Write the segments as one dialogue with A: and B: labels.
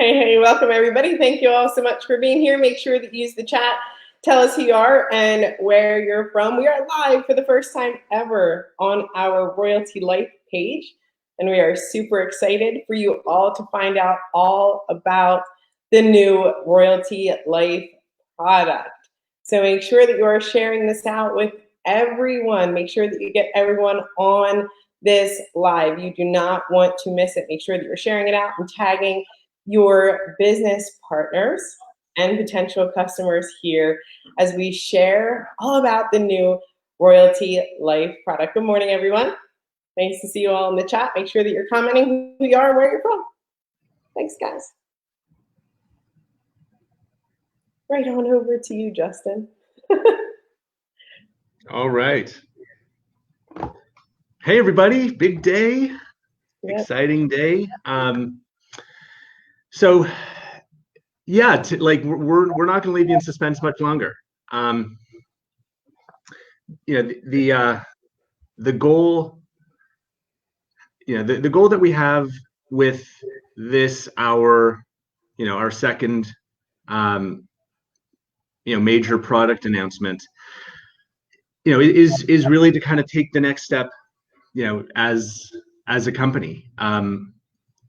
A: Hey, welcome everybody. Thank you all so much for being here. Make sure that you use the chat. Tell us who you are and where you're from. We are live for the first time ever on our Royalty Life page, and we are super excited for you all to find out all about the new Royalty Life product. So make sure that you are sharing this out with everyone. Make sure that you get everyone on this live. You do not want to miss it. Make sure that you're sharing it out and tagging your business partners and potential customers here as we share all about the new Royalty Life product. Good morning, everyone. Nice to see you all in the chat. Make sure that you're commenting who you are and where you're from. Thanks, guys. Right on over to you, Justin.
B: All right. Hey, everybody. Big day. Yep. Exciting day. So, yeah, we're not going to leave you in suspense much longer. The goal, the goal that we have with this, our second, major product announcement, is really to kind of take the next step, as a company.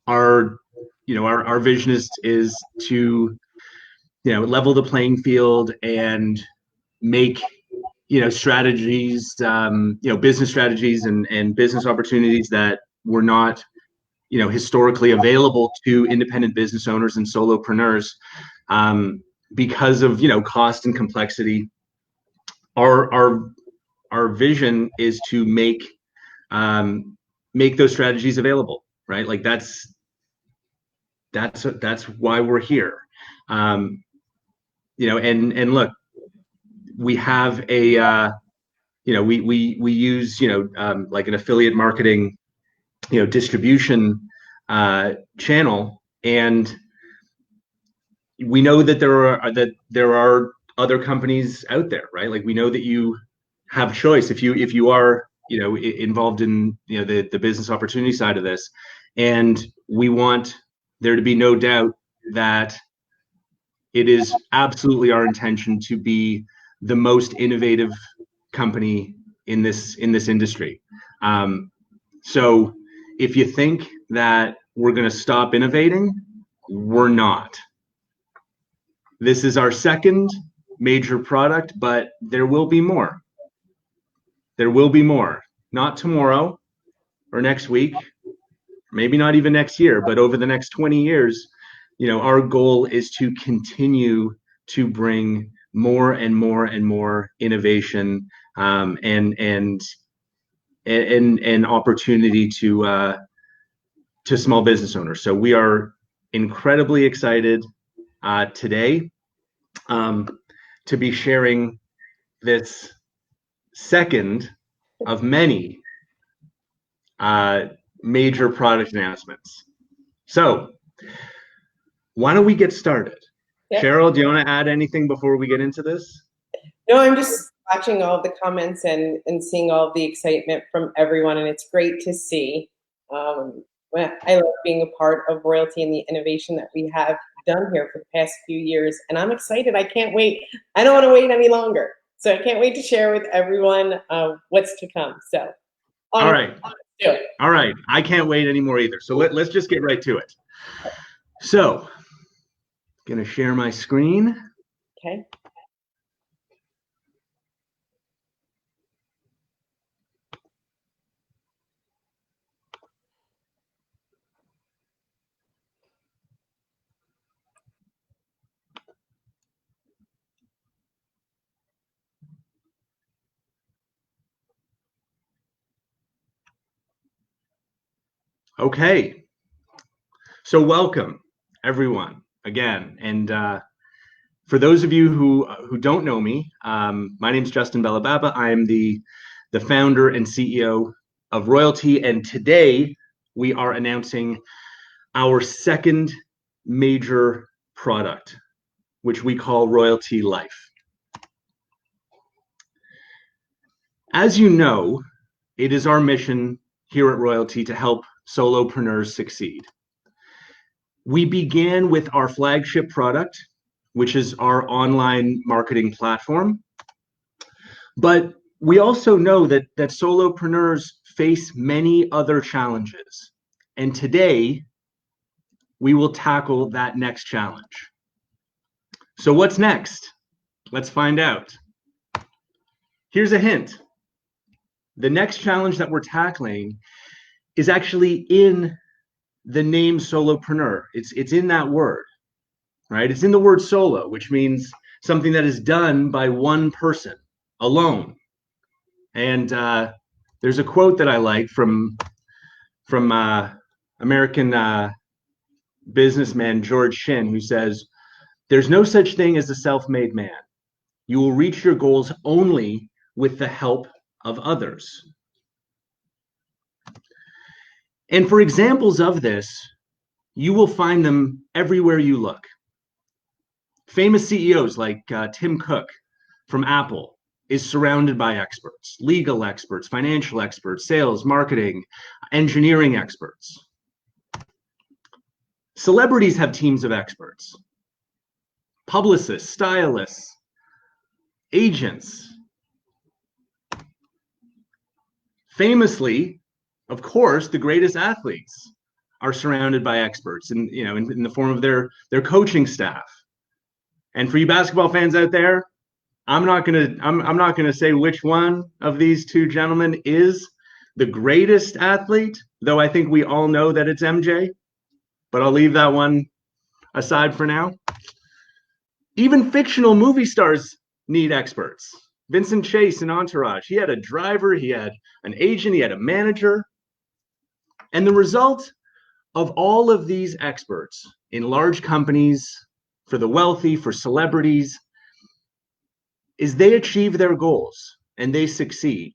B: Our vision is to level the playing field and make strategies, business strategies and business opportunities that were not historically available to independent business owners and solopreneurs, because of cost and complexity. Our vision is to make those strategies available, right? Like that's why we're here. And look, we have a we use like an affiliate marketing distribution channel, and we know that there are other companies out there, right? Like we know that you have choice if you are involved in the business opportunity side of this, and we want there to be no doubt that it is absolutely our intention to be the most innovative company in this industry. So if you think that we're going to stop innovating, we're not. This is our second major product, but there will be more. There will be more. Not tomorrow or next week, maybe not even next year, but over the next 20 years, our goal is to continue to bring more and more and more innovation, and opportunity to small business owners. So we are incredibly excited today to be sharing this second of many major product announcements. So why don't we get started? Yep. Cheryl, do you want to add anything before we get into this?
A: No, I'm just watching all the comments and seeing all the excitement from everyone, and it's great to see. I love being a part of Royalty and the innovation that we have done here for the past few years, and I'm excited. I can't wait. I don't want to wait any longer, so I can't wait to share with everyone what's to come. So,
B: all right, do it. All right, I can't wait anymore either. So let's just get right to it. So, gonna share my screen.
A: Okay.
B: Okay, so welcome everyone again, and for those of you who don't know me, my name is Justin Bellababa. I am the founder and CEO of Royaltie, and today we are announcing our second major product, which we call Royaltie Life. As you know, it is our mission here at Royaltie to help solopreneurs succeed. We began with our flagship product, which is our online marketing platform. But we also know that solopreneurs face many other challenges. And today, we will tackle that next challenge. So what's next? Let's find out. Here's a hint. The next challenge that we're tackling is actually in the name solopreneur. It's in that word, right? It's in the word solo, which means something that is done by one person alone. And there's a quote that I like from American businessman George Shin, who says, "There's no such thing as a self-made man. You will reach your goals only with the help of others." And for examples of this, you will find them everywhere you look. Famous CEOs like Tim Cook from Apple is surrounded by experts, legal experts, financial experts, sales, marketing, engineering experts. Celebrities have teams of experts, publicists, stylists, agents. Famously, of course, the greatest athletes are surrounded by experts in the form of their coaching staff. And for you basketball fans out there, I'm not gonna say which one of these two gentlemen is the greatest athlete, though I think we all know that it's MJ, but I'll leave that one aside for now. Even fictional movie stars need experts. Vincent Chase in Entourage, he had a driver, he had an agent, he had a manager. And the result of all of these experts in large companies, for the wealthy, for celebrities, is they achieve their goals and they succeed.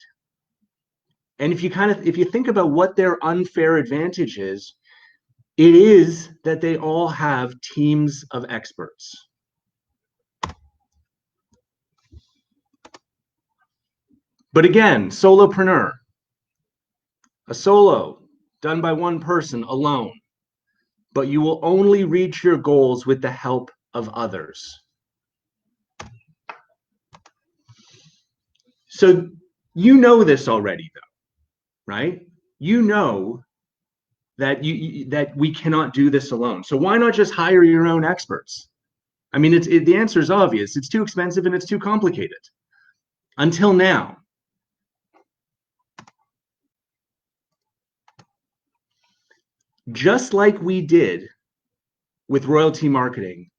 B: And if you think about what their unfair advantage is, it is that they all have teams of experts. But again, solopreneur, a solo done by one person alone, but you will only reach your goals with the help of others. So you know this already, though, right? You know that that we cannot do this alone. So why not just hire your own experts? I mean, the answer is obvious. It's too expensive and it's too complicated. Until now. Just like we did with Royaltie marketing,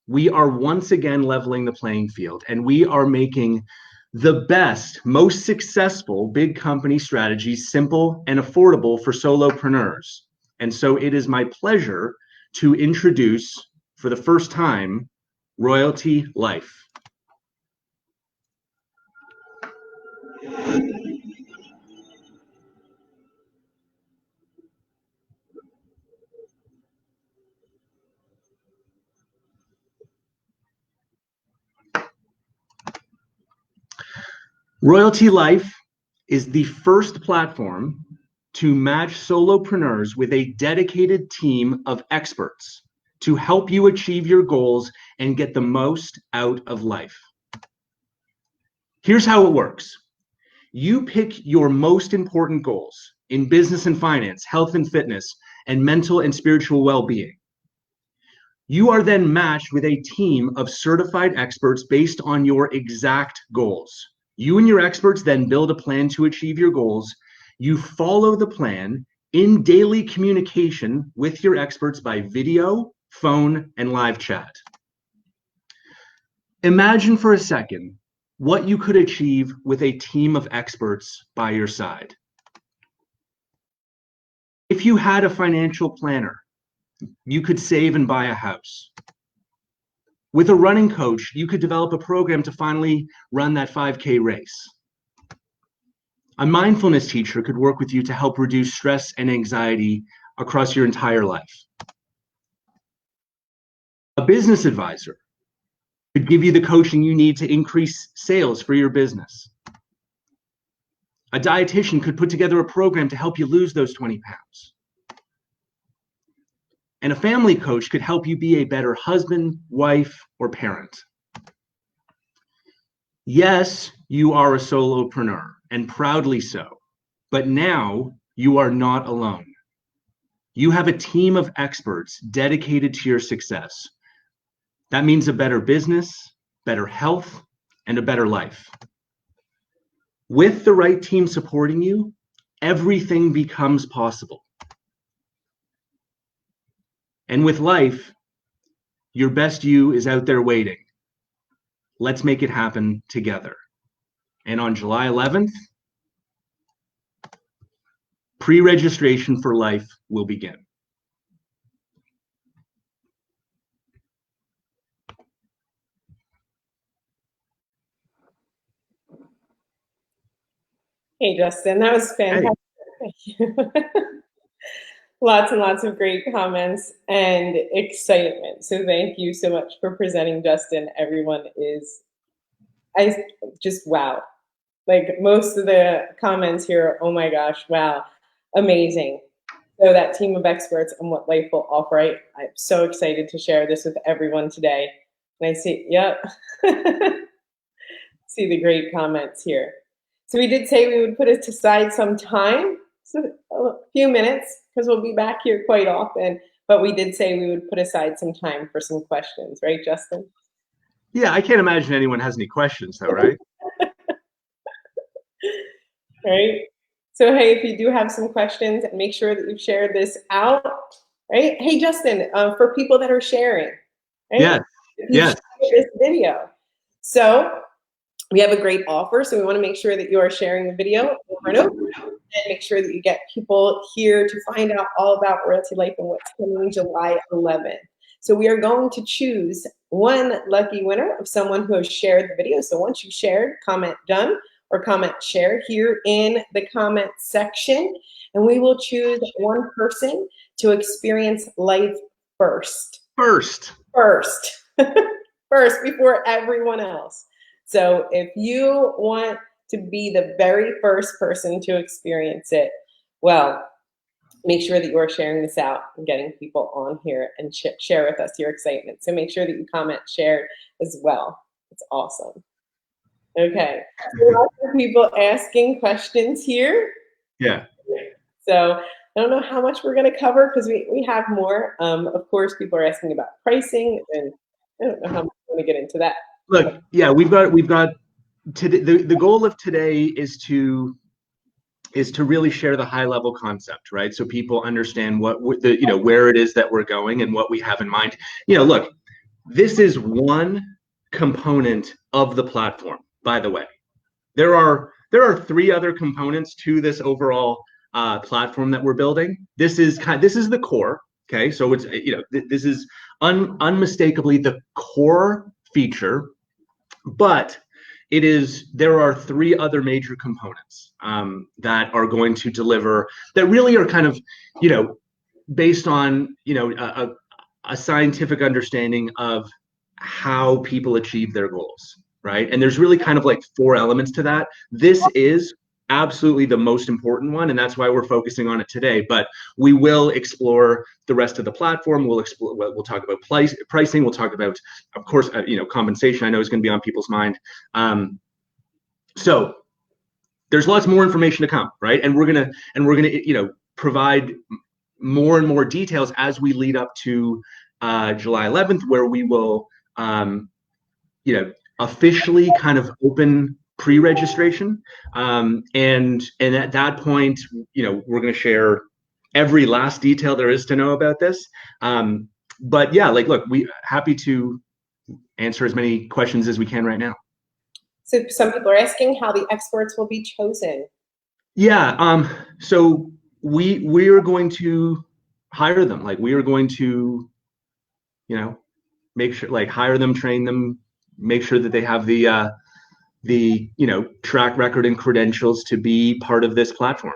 B: we are once again leveling the playing field, and we are making the best, most successful big company strategies simple and affordable for solopreneurs. And so it is my pleasure to introduce, for the first time, Royaltie Life. Royaltie Life is the first platform to match solopreneurs with a dedicated team of experts to help you achieve your goals and get the most out of life. Here's how it works. You pick your most important goals in business and finance, health and fitness, and mental and spiritual well-being. You are then matched with a team of certified experts based on your exact goals. You and your experts then build a plan to achieve your goals. You follow the plan in daily communication with your experts by video, phone, and live chat. Imagine for a second what you could achieve with a team of experts by your side. If you had a financial planner, you could save and buy a house. With a running coach, you could develop a program to finally run that 5K race. A mindfulness teacher could work with you to help reduce stress and anxiety across your entire life. A business advisor could give you the coaching you need to increase sales for your business. A dietitian could put together a program to help you lose those 20 pounds. And a family coach could help you be a better husband, wife, or parent. Yes, you are a solopreneur, and proudly so. But now you are not alone. You have a team of experts dedicated to your success. That means a better business, better health, and a better life. With the right team supporting you, everything becomes possible. And with life, your best you is out there waiting. Let's make it happen together. And on July 11th, pre-registration for life will begin.
A: Hey, Justin, that was fantastic.
B: Hey.
A: Thank you. Lots and lots of great comments and excitement. So thank you so much for presenting, Justin. Everyone is, I just, wow. Like most of the comments here, oh my gosh, wow, amazing. So that team of experts and what life will offer. I'm so excited to share this with everyone today. And I see, yep. See the great comments here. So we did say we would put it aside some time, so a few minutes, because we'll be back here quite often. But we did say we would put aside some time for some questions, right, Justin?
B: Yeah, I can't imagine anyone has any questions, though, right?
A: Right. So hey, if you do have some questions, make sure that you've shared this out. Right. Hey, Justin, for people that are sharing, right?
B: Yes. Yes.
A: This video. So we have a great offer, so we want to make sure that you are sharing the video over and over, and make sure that you get people here to find out all about Royaltie Life and what's coming July 11th. So we are going to choose one lucky winner of someone who has shared the video. So once you've shared, comment done or comment shared here in the comment section, and we will choose one person to experience life first. First before everyone else. So if you want to be the very first person to experience it, well, make sure that you are sharing this out and getting people on here and share with us your excitement. So make sure that you comment, share as well. It's awesome. Okay, so lots of people asking questions here.
B: Yeah.
A: So I don't know how much we're going to cover because we have more. Of course, people are asking about pricing, and I don't know how much we're going to get into that.
B: Look, yeah, we've got today, the goal of today is to really share the high level concept, right? So people understand what the, where it is that we're going and what we have in mind. Look, this is one component of the platform, by the way. There are 3 other components to this overall platform that we're building. This is the core. Okay, so it's this is unmistakably the core feature, but there are 3 other major components that are going to deliver, that really are kind of based on a scientific understanding of how people achieve their goals, right? And there's really kind of like 4 elements to that. This is absolutely the most important one, and that's why we're focusing on it today. But we will explore the rest of the platform. We'll talk about pricing. We'll talk about, of course, compensation. I know is going to be on people's mind. So there's lots more information to come, right? And we're gonna provide more and more details as we lead up to July 11th, where we will officially kind of open pre-registration, and at that point, we're going to share every last detail there is to know about this. But yeah, look, we happy to answer as many questions as we can right now.
A: So some people are asking how the experts will be chosen.
B: Yeah, so we are going to hire them. Like, we are going to, make sure, hire them, train them, make sure that they have the track record and credentials to be part of this platform.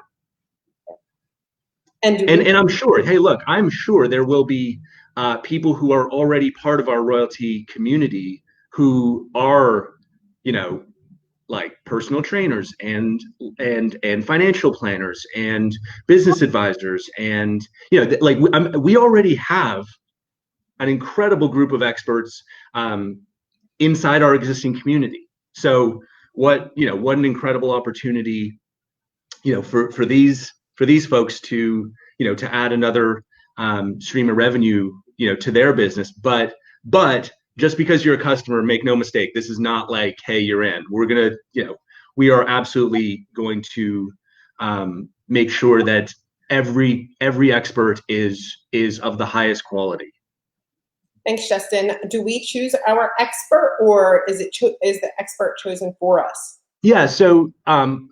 B: And I'm sure, hey, look, I'm sure there will be people who are already part of our Royaltie community who are, like personal trainers and financial planners and business advisors, and like we already have an incredible group of experts inside our existing community. So what an incredible opportunity, for these folks to to add another stream of revenue, to their business. But just because you're a customer, make no mistake, this is not like, hey, you're in. We're gonna, we are absolutely going to make sure that every expert is of the highest quality.
A: Thanks, Justin. Do we choose our expert, or is the expert chosen for us?
B: Yeah, so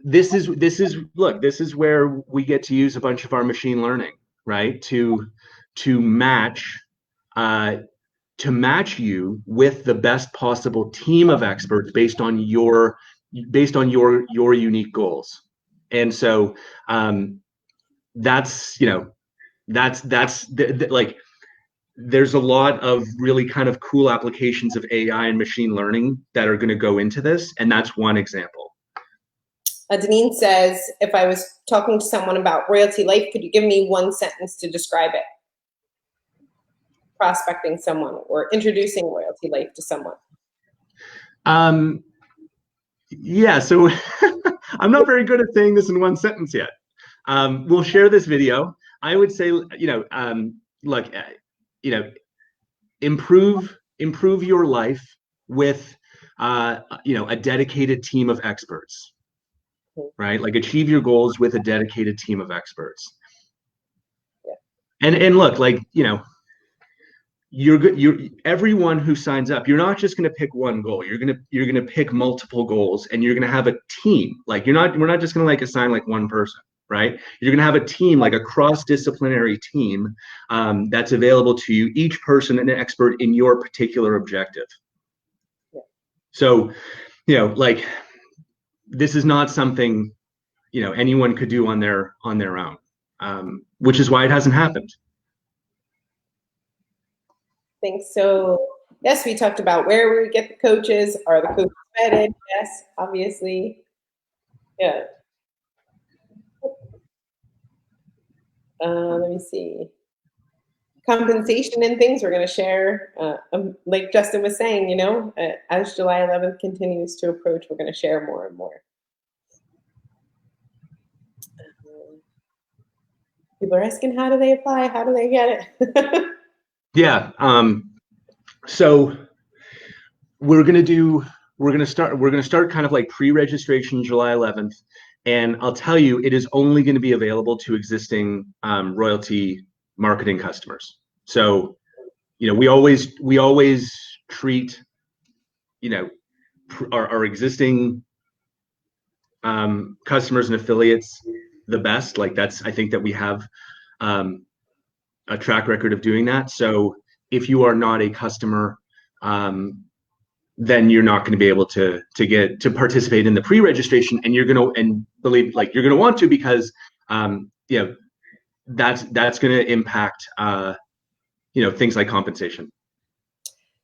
B: this is where we get to use a bunch of our machine learning, right? To match you with the best possible team of experts based on your unique goals. And so that's like, there's a lot of really kind of cool applications of AI and machine learning that are going to go into this, and that's one example.
A: Deneen says, if I was talking to someone about Royaltie Life, could you give me one sentence to describe it? Prospecting someone or introducing Royaltie Life to someone.
B: Yeah, so I'm not very good at saying this in one sentence yet. We'll share this video. I would say, look, improve your life with a dedicated team of experts, right? Like, achieve your goals with a dedicated team of experts. Yeah. And look, like, you're everyone who signs up, you're not just going to pick one goal. You're going to pick multiple goals, and you're going to have a team. Like, we're not just going to like assign like one person, right? You're going to have a team, like a cross-disciplinary team that's available to you, each person an expert in your particular objective. Yeah. So, like, this is not something, anyone could do on their own, which is why it hasn't happened.
A: Thanks. So, yes, we talked about where we get the coaches. Are the coaches vetted? Yes, obviously. Yeah. Let me see. Compensation and things we're going to share. Like Justin was saying, as July 11th continues to approach, we're going to share more and more. People are asking, how do they apply? How do they get it?
B: Yeah. So we're gonna start kind of like pre-registration July 11th, and I'll tell you, it is only going to be available to existing Royaltie marketing customers. So, we always treat our existing customers and affiliates the best. Like, I think that we have a track record of doing that. So if you are not a customer, then you're not going to be able to participate in the pre-registration, and you're going to want to, because that's going to impact things like compensation.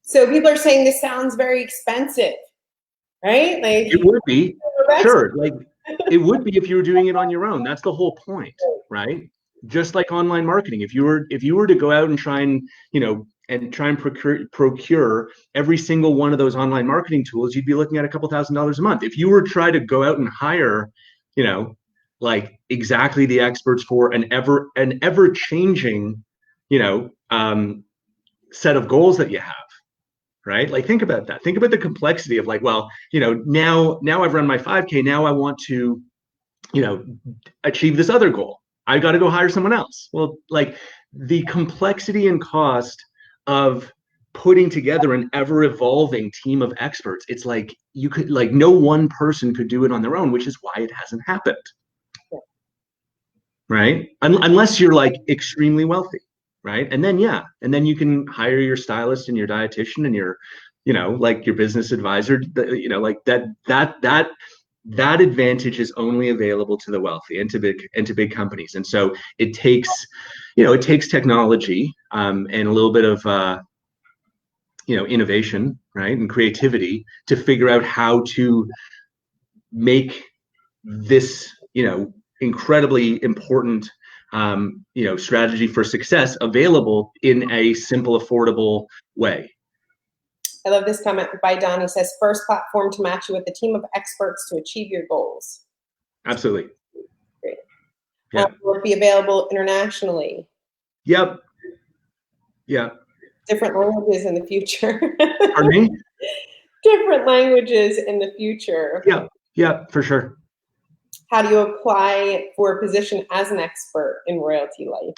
A: So people are saying this sounds very expensive, right? Like,
B: it would be, sure. Like, it would be if you were doing it on your own. That's the whole point, right? Just like online marketing, if you were to go out and try and procure every single one of those online marketing tools, you'd be looking at a couple $1,000s a month. If you were to try to go out and hire, like, exactly the experts for an ever changing, set of goals that you have, right? Like, think about that. Think about the complexity of, like, well, now I've run my 5K. Now I want to, achieve this other goal. I got to go hire someone else. Well, like, the complexity and cost of putting together an ever-evolving team of experts, it's like, no one person could do it on their own, which is why it hasn't happened, right? Unless you're like extremely wealthy, right? And then you can hire your stylist and your dietitian and your, like, your business advisor. Like, that advantage is only available to the wealthy and to big companies. And so it takes technology and a little bit of innovation, right, and creativity to figure out how to make this, incredibly important, strategy for success available in a simple, affordable way.
A: I love this comment by Don. He says, first platform to match you with a team of experts to achieve your goals.
B: Absolutely.
A: Great.
B: Yeah.
A: Will it be available internationally?
B: Yep. Yeah.
A: Different languages in the future.
B: Pardon me?
A: Different languages in the future.
B: Yeah. Yeah, for sure.
A: How do you apply for a position as an expert in royalty life?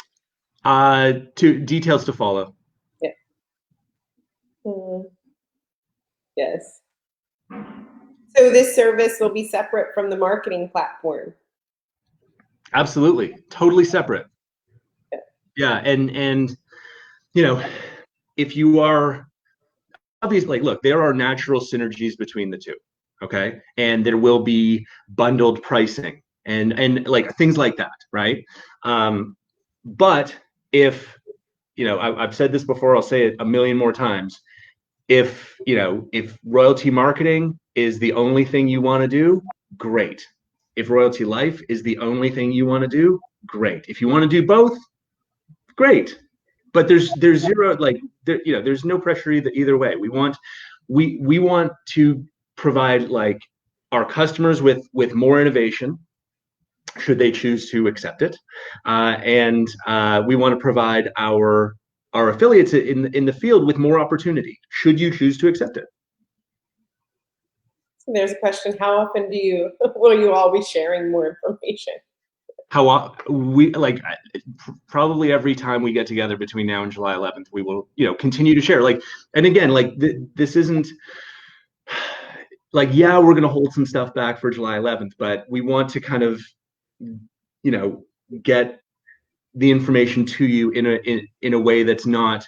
B: To details to follow.
A: Yeah. Yes. So this service will be separate from the marketing platform.
B: Absolutely. Totally separate. Yeah. And if you are obviously, look, there are natural synergies between the two. Okay. And there will be bundled pricing and like things like that. Right. But if, I've said this before, I'll say it a million more times. If royalty marketing is the only thing you want to do, great. If royalty life is the only thing you want to do, great. If you want to do both, great. But there's zero, like, there's no pressure either way. We want to provide, like, our customers with more innovation, should they choose to accept it, and we want to provide our affiliates in the field with more opportunity, should you choose to accept it.
A: So there's a question: how often will you all be sharing more information?
B: How we like probably every time we get together between now and July 11th, we will continue to share. Like, and again, like this isn't like, yeah, we're going to hold some stuff back for July 11th, but we want to kind of get the information to you in a way that's not,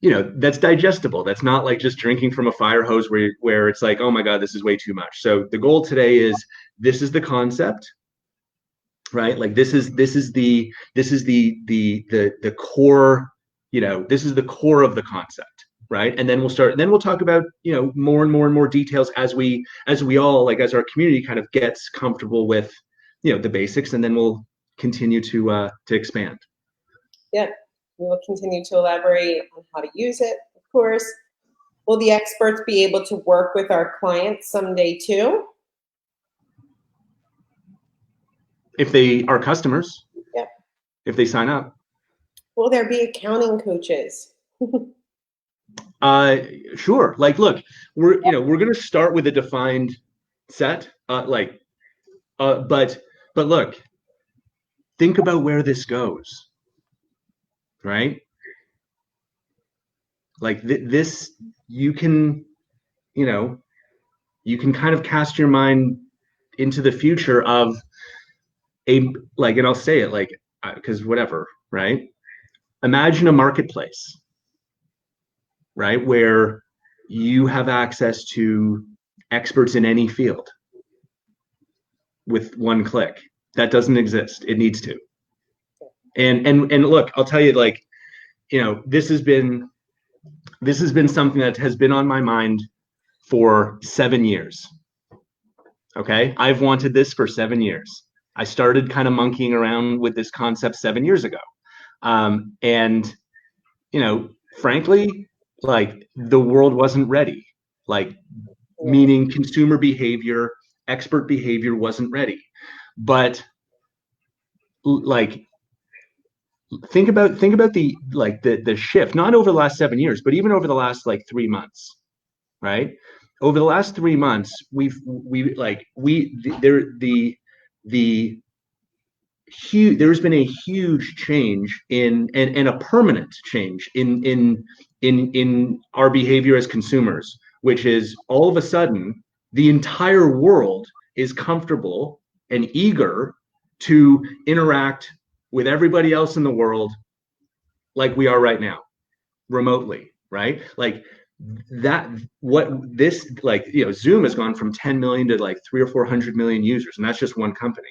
B: that's digestible. That's not like just drinking from a fire hose where it's like, oh my God, this is way too much. So the goal today is, this is the concept, right? Like this is the core, this is the core of the concept, right? And then we'll talk about, more and more details as we all, like, as our community kind of gets comfortable with, the basics, and then we'll continue to expand.
A: Yeah, we will continue to elaborate on how to use it, of course. Will the experts be able to work with our clients someday too?
B: If they are customers.
A: Yeah.
B: If they sign up.
A: Will there be accounting coaches?
B: Sure. Like, look, we're going to start with a defined set, but look, think about where this goes, right? Like this, you can kind of cast your mind into the future of and I'll say it like, because whatever, right? Imagine a marketplace, right? Where you have access to experts in any field with one click. That doesn't exist. It needs to. And look, I'll tell you, like, this has been something that has been on my mind for 7 years. Okay. I've wanted this for 7 years. I started kind of monkeying around with this concept 7 years ago. And, frankly, like, the world wasn't ready, like, meaning consumer behavior, expert behavior wasn't ready. But like, think about the shift, not over the last 7 years, but even over the last, like, 3 months, right? Over the last 3 months, there's been a huge change and a permanent change in our behavior as consumers, which is, all of a sudden, the entire world is comfortable and eager to interact with everybody else in the world like we are right now, remotely, right? Like that, Zoom has gone from 10 million to like 300 or 400 million users, and that's just one company.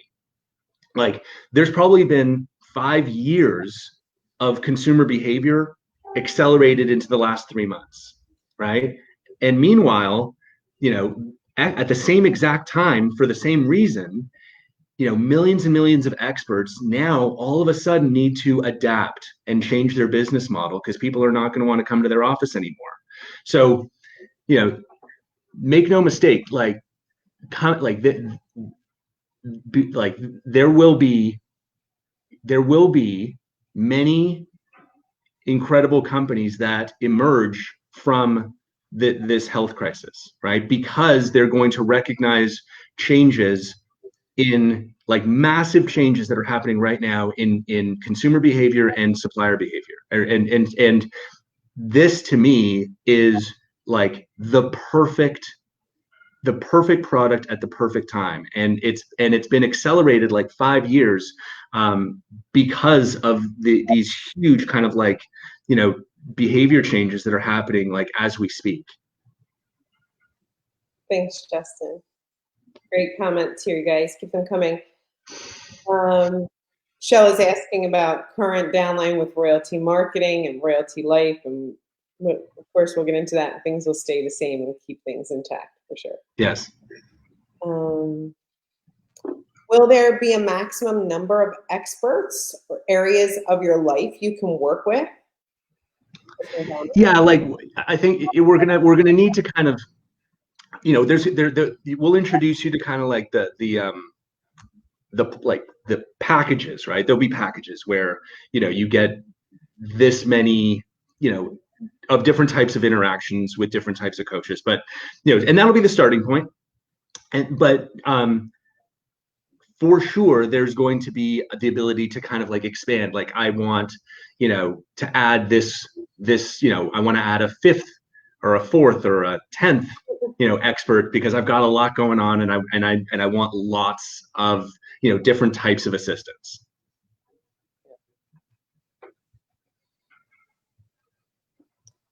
B: Like, there's probably been 5 years of consumer behavior accelerated into the last 3 months, right? And meanwhile, at the same exact time, for the same reason, millions and millions of experts now all of a sudden need to adapt and change their business model because people are not going to want to come to their office anymore. So, make no mistake, like there will be many incredible companies that emerge from this health crisis, right? Because they're going to recognize changes in like massive changes that are happening right now in consumer behavior and supplier behavior. And this to me is like the perfect product at the perfect time, and it's been accelerated like 5 years because of these huge kind of like behavior changes that are happening like as we speak.
A: Thanks, Justin. Great comments here, guys. Keep them coming. Shell is asking about current downline with Royaltie marketing and Royaltie life, and of course we'll get into that. Things will stay the same and keep things intact for sure.
B: Yes.
A: Will there be a maximum number of experts or areas of your life you can work with?
B: Yeah, like I think we're gonna need to kind of, we'll introduce you to kind of like the packages, right? There'll be packages where you get this many of different types of interactions with different types of coaches, but and that'll be the starting point. But for sure there's going to be the ability to kind of like expand. Like I want to add this I want to add a fifth or a fourth or a 10th expert because I've got a lot going on, and I want lots of different types of assistance.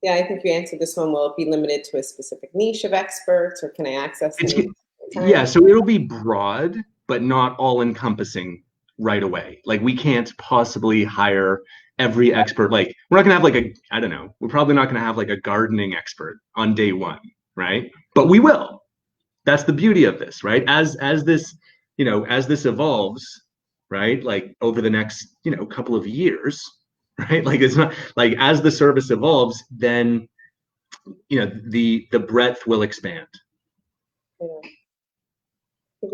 A: Yeah, I think you answered this one. Will it be limited to a specific niche of experts, or can I access them?
B: Yeah, so it'll be broad, but not all encompassing right away. Like we can't possibly hire every expert. Like we're not gonna have like I don't know, we're probably not gonna have like a gardening expert on day one, right? But we will. That's the beauty of this, right? As this evolves, right? Like over the next, couple of years, right? Like it's not like as the service evolves, then the breadth will expand.
A: Yeah.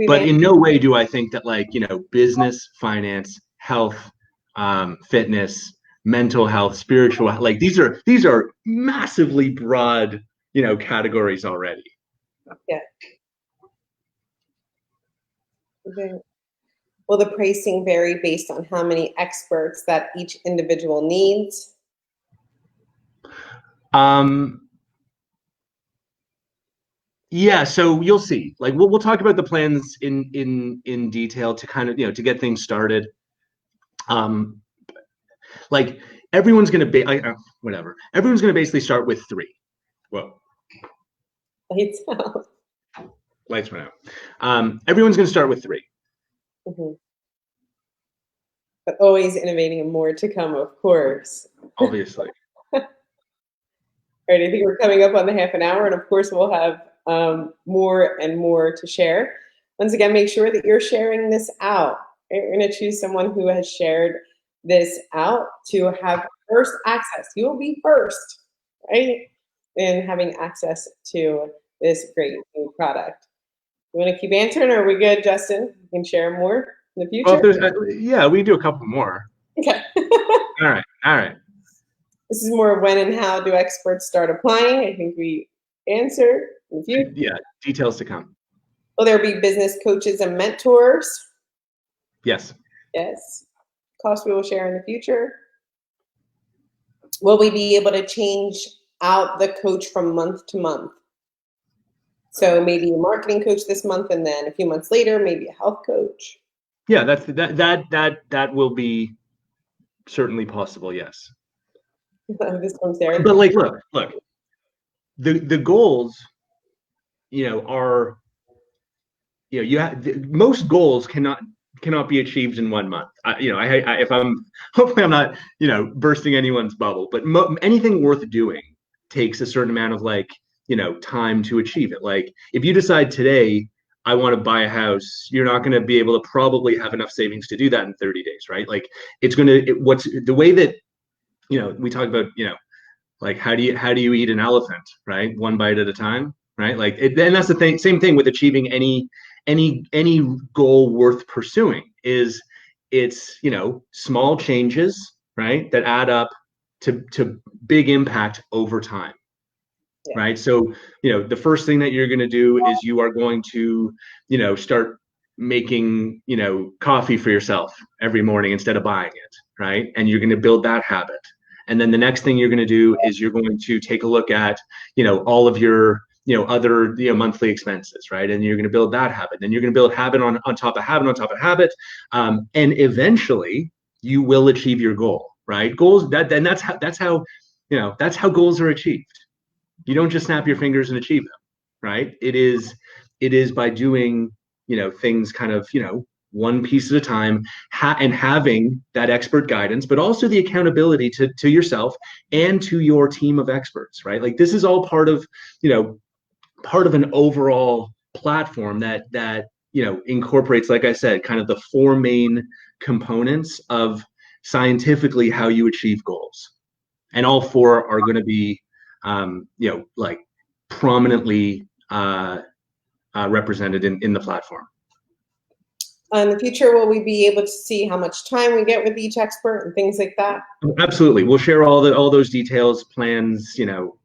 B: But in no way do I think that like, business, finance, health, fitness, mental health, spiritual, like these are massively broad, categories already.
A: Yeah. Okay. Will the pricing vary based on how many experts that each individual needs?
B: Yeah, so you'll see. Like we'll talk about the plans in detail to kind of to get things started. Like everyone's gonna be whatever. Everyone's gonna basically start with 3. Whoa.
A: Lights out.
B: Lights went out. Everyone's gonna start with 3.
A: Mm-hmm. But always innovating and more to come, of course.
B: Obviously.
A: All right, I think we're coming up on the half an hour, and of course we'll have more and more to share. Once again, make sure that you're sharing this out. We're going to choose someone who has shared this out to have first access. You will be first, right, in having access to this great new product. You want to keep answering, or are we good, Justin? You can share more in the future?
B: Well, yeah, we can do a couple more.
A: Okay.
B: All right.
A: This is more when and how do experts start applying. I think we answered.
B: Yeah, details to come.
A: Will there be business coaches and mentors?
B: Yes.
A: Yes. Cost we will share in the future. Will we be able to change out the coach from month to month? So maybe a marketing coach this month, and then a few months later, maybe a health coach.
B: Yeah, that will be certainly possible. Yes.
A: This one's there.
B: But like, look, the goals, are, you have most goals cannot be achieved in 1 month. If I'm hopefully I'm not bursting anyone's bubble, but anything worth doing takes a certain amount of like time to achieve it. Like if you decide today, I want to buy a house, you're not going to be able to probably have enough savings to do that in 30 days, right? Like it's going to, what's the way that, we talk about, like how do you eat an elephant, right? One bite at a time, right? Like and that's the thing, same thing with achieving any goal worth pursuing is it's, small changes, right? That add up to big impact over time.
A: Yeah.
B: Right. So, the first thing that you're going to do is you are going to, start making, coffee for yourself every morning instead of buying it. Right. And you're going to build that habit. And then the next thing you're going to do is you're going to take a look at, all of your, other, monthly expenses. Right. And you're going to build that habit. Then you're going to build habit on top of habit on top of habit. And eventually you will achieve your goal. Right. Goals and that's how goals are achieved. You don't just snap your fingers and achieve them, right? It is by doing, things kind of, one piece at a time, and having that expert guidance, but also the accountability to yourself and to your team of experts, right? Like this is all part of, part of an overall platform that incorporates, like I said, kind of the four main components of scientifically how you achieve goals. And all four are going to be like prominently represented in the platform.
A: In the future, will we be able to see how much time we get with each expert and things like that?
B: Absolutely. We'll share all those details, plans,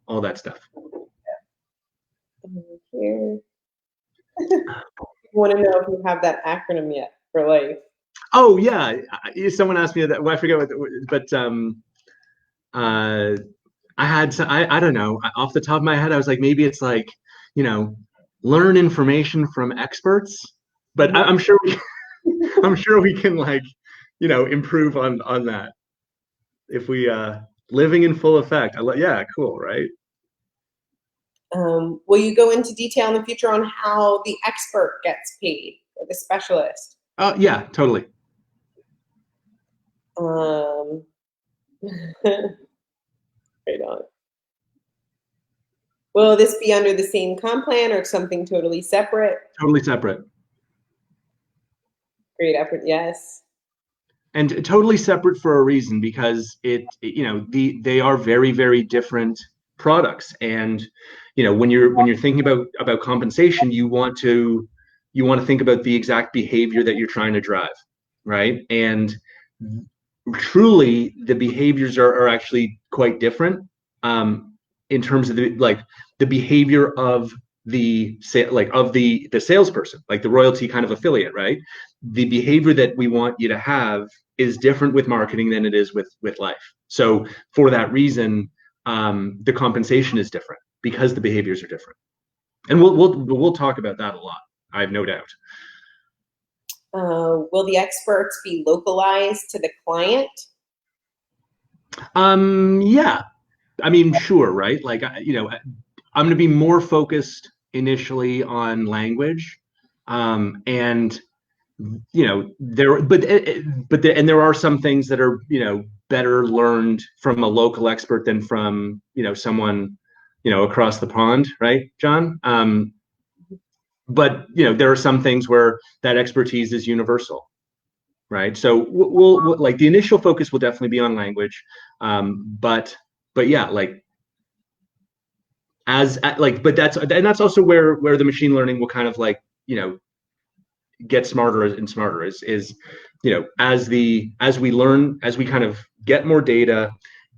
B: all that stuff.
A: Here. I want to know if you have that acronym yet for life.
B: Oh yeah. Someone asked me that. Well, I forget what, but I don't know, off the top of my head, I was like, maybe it's like, learn information from experts, but I'm sure I'm sure we can like, improve on that if we living in full effect. Yeah, cool, right?
A: Will you go into detail in the future on how the expert gets paid, or the specialist?
B: Yeah, totally.
A: Right on. Will this be under the same comp plan or something totally separate?
B: Totally separate.
A: Great effort, yes.
B: And totally separate for a reason, because they are very, very different products. And when you're thinking about compensation, you want to think about the exact behavior that you're trying to drive, right? And truly the behaviors are actually quite different, in terms of the behavior of the salesperson, like the Royaltie kind of affiliate, right? The behavior that we want you to have is different with marketing than it is with life. So for that reason, the compensation is different because the behaviors are different. And we'll talk about that a lot, I have no doubt.
A: Will the experts be localized to the client?
B: Yeah, I mean, sure, right? Like, I'm going to be more focused initially on language, and there are some things that are better learned from a local expert than from someone across the pond, right, John? But there are some things where that expertise is universal, right? So we'll like the initial focus will definitely be on language, but yeah, like but that's also where the machine learning will kind of like get smarter and smarter is as we learn, as we kind of get more data,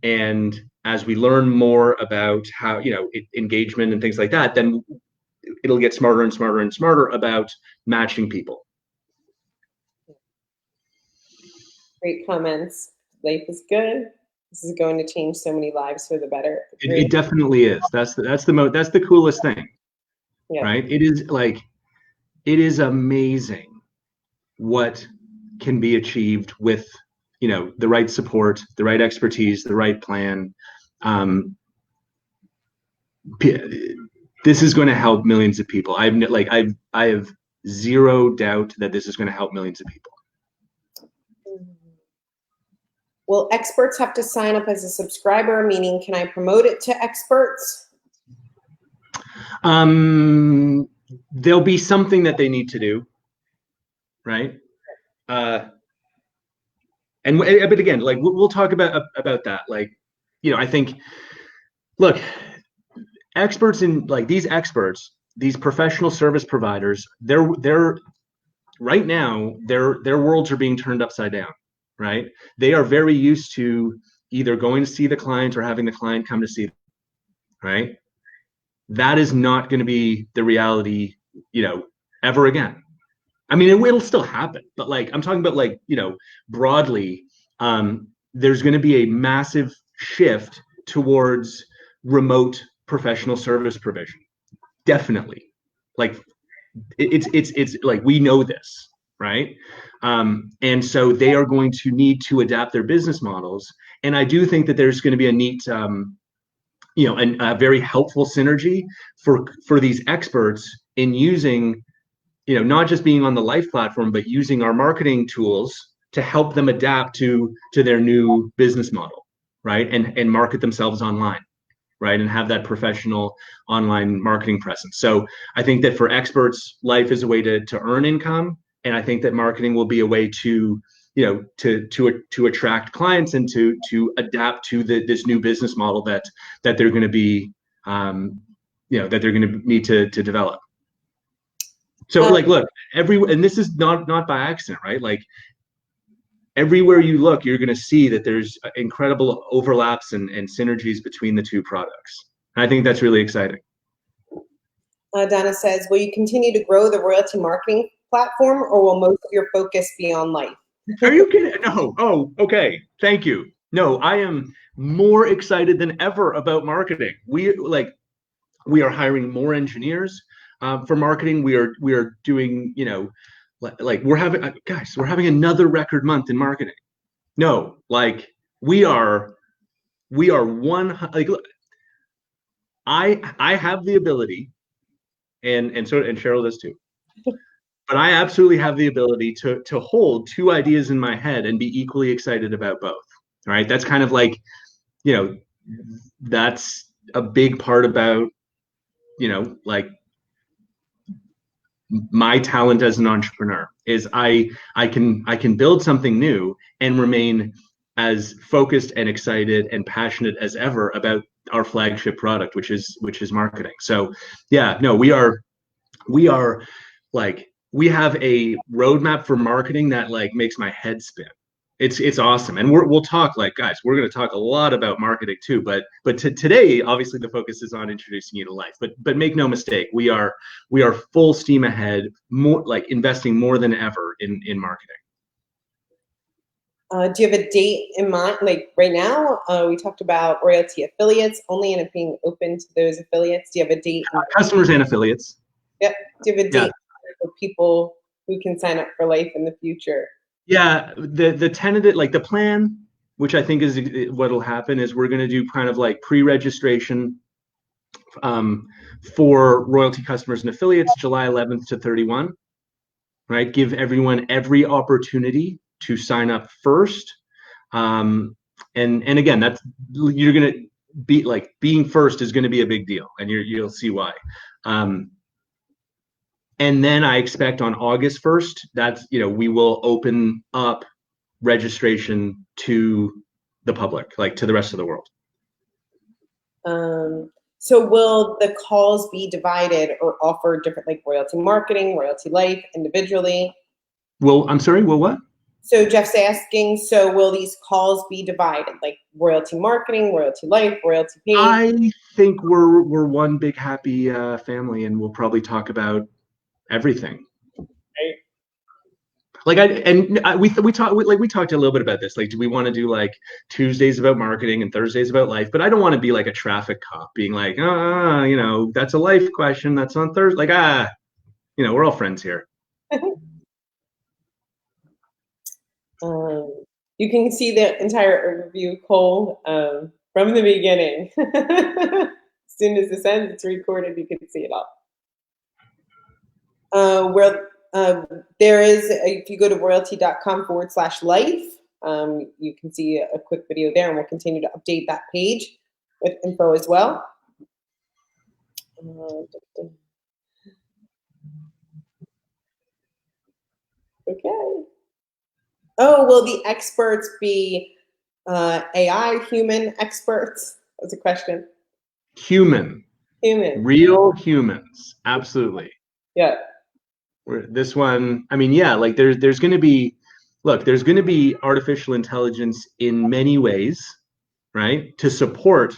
B: and as we learn more about how engagement and things like that, then it'll get smarter and smarter and smarter about matching people.
A: Great comments. Life is good. This is going to change so many lives for the better.
B: It definitely is. That's the coolest thing. Yeah. Right? It is amazing what can be achieved with the right support, the right expertise, the right plan. This is going to help millions of people. I have zero doubt that this is going to help millions of people.
A: Will experts have to sign up as a subscriber? Meaning, can I promote it to experts?
B: There'll be something that they need to do, right? Uh, but again, like we'll talk about that. Like, I think, look, experts in like these experts, these professional service providers, they're right now their worlds are being turned upside down, right? They are very used to either going to see the client or having the client come to see them, right? That is not going to be the reality, ever again. I mean, it'll still happen, but like I'm talking about like, broadly, there's going to be a massive shift towards remote professional service provision. Definitely. Like it's like we know this, right? And so they are going to need to adapt their business models. And I do think that there's going to be a neat a very helpful synergy for these experts in using, not just being on the Life platform, but using our marketing tools to help them adapt to their new business model, right? And market themselves online, right? And have that professional online marketing presence. So I think that for experts, Life is a way to earn income, and I think that marketing will be a way to to attract clients and to adapt to this new business model that they're going to be that they're going to need to develop. So like, look, and this is not by accident, right? Like everywhere you look, you're going to see that there's incredible overlaps and synergies between the two products. And I think that's really exciting.
A: Donna says, will you continue to grow the Royaltie marketing platform, or will most of your focus be on Life?
B: Are you kidding? No. Oh, okay. Thank you. No, I am more excited than ever about marketing. We are hiring more engineers for marketing. We are doing, like we're having another record month in marketing. No, like we are one, like I have the ability, and Cheryl does too. But I absolutely have the ability to hold two ideas in my head and be equally excited about both. Right? That's kind of like, that's a big part about, like my talent as an entrepreneur is I can build something new and remain as focused and excited and passionate as ever about our flagship product, which is marketing. So yeah, no, we are like, we have a roadmap for marketing that like makes my head spin. It's awesome, and we'll talk, like, guys, we're going to talk a lot about marketing too. But today, obviously, the focus is on introducing you to Life. But make no mistake, we are full steam ahead, more like investing more than ever in marketing.
A: Do you have a date in mind? Like right now, we talked about Royaltie affiliates only, and it being open to those affiliates. Do you have a date?
B: Customers and affiliates.
A: Yep. Do you have a date for people who can sign up for Life in the future?
B: Yeah, the tentative, like the plan, which I think is what'll happen, is we're going to do kind of like pre-registration for Royaltie customers and affiliates July 11th to 31, right? Give everyone every opportunity to sign up first. And again, that's, you're going to be like, being first is going to be a big deal, and you'll see why. And then I expect on August 1st, that's, we will open up registration to the public, like to the rest of the world.
A: So will the calls be divided or offer different, like Royaltie marketing, Royaltie Life individually?
B: Well, I'm sorry, well, what?
A: So Jeff's asking, so will these calls be divided, like Royaltie marketing, Royaltie Life, Royaltie Pay?
B: I think we're one big happy family, and we'll probably talk about everything.
A: Right.
B: Like we talked a little bit about this. Like, do we want to do like Tuesdays about marketing and Thursdays about Life? But I don't want to be like a traffic cop, being like, that's a Life question, that's on Thursday. Like, we're all friends here.
A: You can see the entire overview, Cole, from the beginning. As soon as this ends, it's recorded, you can see it all. There is, if you go to royaltie.com/life, you can see a quick video there, and we'll continue to update that page with info as well. Okay. Oh, will the experts be AI, human experts? That's a question.
B: Human.
A: Human.
B: Real humans. Absolutely.
A: Yeah.
B: This one, I mean, yeah, like there's going to be, look, there's going to be artificial intelligence in many ways, right, to support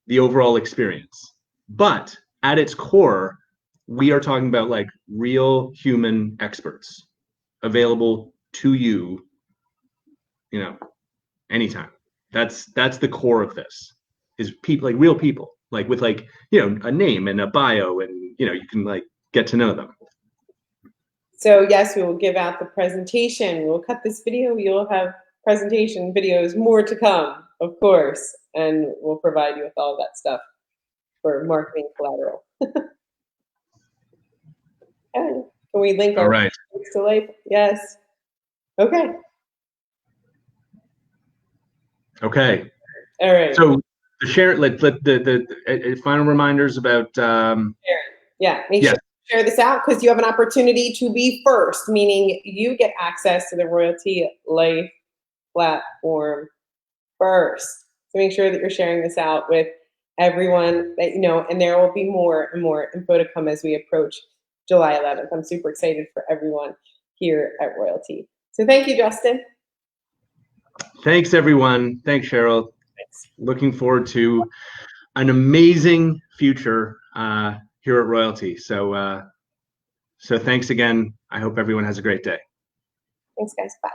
B: the overall experience. But at its core, we are talking about like real human experts available to you, you know, anytime. That's the core of this. Is people, like real people, like with like, you know, a name and a bio, and you know, you can like get to know them.
A: So yes, we will give out the presentation. We will cut this video. You'll have presentation videos more to come, of course, and we'll provide you with all that stuff for marketing collateral. Okay. Can we link
B: All
A: our
B: right.
A: to life? Yes. Okay.
B: Okay.
A: All right.
B: So the share, like the final reminders about.
A: Yeah. Make sure
B: Yes.
A: to share this out because you have an opportunity to be first, meaning you get access to the Royaltie Life platform first. So make sure that you're sharing this out with everyone that you know, and there will be more and more info to come as we approach July 11th. I'm super excited for everyone here at Royaltie. So thank you, Justin.
B: Thanks, everyone. Thanks, Cheryl.
A: Thanks.
B: Looking forward to an amazing future here at Royaltie. So thanks again. I hope everyone has a great day.
A: Thanks, guys. Bye.